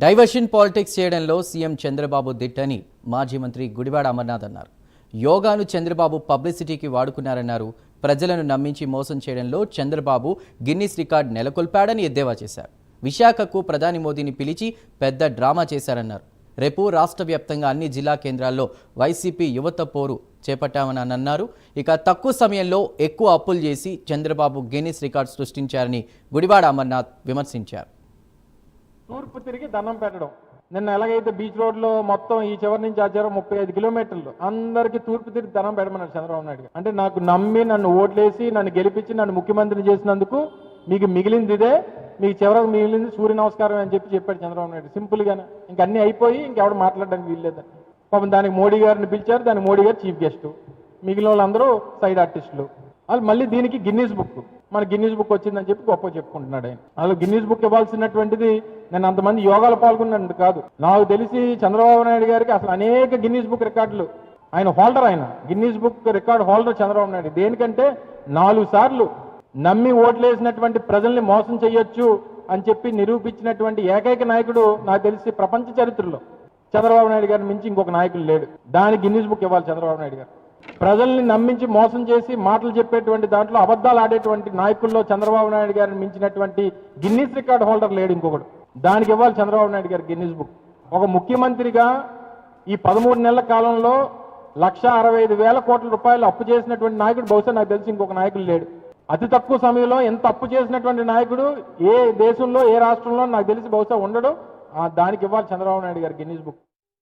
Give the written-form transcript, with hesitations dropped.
Diversion politics చేయడంలో CM Chandrababu దిట్టని మాజీ మంత్రి గుడివాడ అమర్నాథ్ అన్నారు. యోగాను చంద్రబాబు పబ్లిసిటీకి వాడుకున్నారన్నారు. ప్రజలను నమ్మించి మోసం చేయడంలో చంద్రబాబు గిన్నిస్ రికార్డ్ నెలకొల్పాడని ఎద్దేవా చేశారు. విశాఖకు ప్రధాని మోదీని పిలిచి పెద్ద డ్రామా చేశారన్నారు. రేపు రాష్ట్ర వ్యాప్తంగా అన్ని జిల్లా కేంద్రాల్లో వైసీపీ యువత పోరు చేపట్టామని అన్నారు. ఇక తక్కువ సమయంలో ఎక్కువ అప్పులు చేసి చంద్రబాబు గిన్నిస్ రికార్డ్ సృష్టించారని గుడివాడ అమర్నాథ్ విమర్శించారు. తూర్పు తిరిగి దండం పెట్టడం. నిన్న ఎలాగైతే బీచ్ రోడ్లో మొత్తం ఈ చివరి నుంచి ఆ చివరి 35 కిలోమీటర్లు అందరికీ తూర్పు తిరిగి దండం పెట్టమన్నాడు చంద్రబాబు నాయుడు. అంటే నాకు నమ్మి నన్ను ఓట్లేసి నన్ను గెలిపించి నన్ను ముఖ్యమంత్రిని చేసినందుకు మీకు మిగిలింది ఇదే, మీకు చివరకు మిగిలింది సూర్య నమస్కారం అని చెప్పాడు చంద్రబాబు నాయుడు. సింపుల్గానే ఇంక అన్నీ అయిపోయి ఇంకెవడు మాట్లాడడానికి వీల్లేదని. పాపం దానికి మోడీ గారిని పిలిచారు, దానికి మోడీ గారు చీఫ్ గెస్ట్, మిగిలిన వాళ్ళందరూ సైడ్ ఆర్టిస్టులు. వాళ్ళు మళ్ళీ దీనికి గిన్నీస్ బుక్, మన గిన్నీస్ బుక్ వచ్చిందని చెప్పి గొప్ప చెప్పుకుంటున్నాడు ఆయన. అసలు గిన్నీస్ బుక్ ఇవ్వాల్సినటువంటిది నేను అంతమంది యోగాలు పాల్గొన్నాను కాదు. నాకు తెలిసి చంద్రబాబు నాయుడు గారికి అసలు అనేక గిన్నీస్ బుక్ రికార్డులు ఆయన హోల్డర్, ఆయన Guinness book record holder Chandrababu Naidu. దేనికంటే 4 సార్లు నమ్మి ఓట్లేసినటువంటి ప్రజల్ని మోసం చేయొచ్చు అని చెప్పి నిరూపించినటువంటి ఏకైక నాయకుడు నాకు తెలిసి ప్రపంచ చరిత్రలో చంద్రబాబు నాయుడు గారిని మించి ఇంకొక నాయకుడు లేడు. దానికి గిన్నీస్ బుక్ ఇవ్వాలి చంద్రబాబు నాయుడు గారు. ప్రజల్ని నమ్మించి మోసం చేసి మాటలు చెప్పేటువంటి దాంట్లో అబద్ధాలు ఆడేటువంటి నాయకుల్లో చంద్రబాబు నాయుడు గారిని మించినటువంటి గిన్నీస్ రికార్డ్ హోల్డర్ లేడు ఇంకొకడు. దానికి ఇవ్వాలి చంద్రబాబు నాయుడు గారు గిన్నీస్ బుక్. ఒక ముఖ్యమంత్రిగా ఈ 13 నెలల కాలంలో 1,65,000 కోట్ల రూపాయలు అప్పు చేసినటువంటి నాయకుడు బహుశా నాకు తెలిసి ఇంకొక నాయకుడు లేడు. అతి తక్కువ సమయంలో ఎంత అప్పు చేసినటువంటి నాయకుడు ఏ దేశంలో ఏ రాష్ట్రంలో నాకు తెలిసి బహుశా ఉండడు. దానికి ఇవ్వాలి చంద్రబాబు నాయుడు గారు గిన్నీస్ బుక్.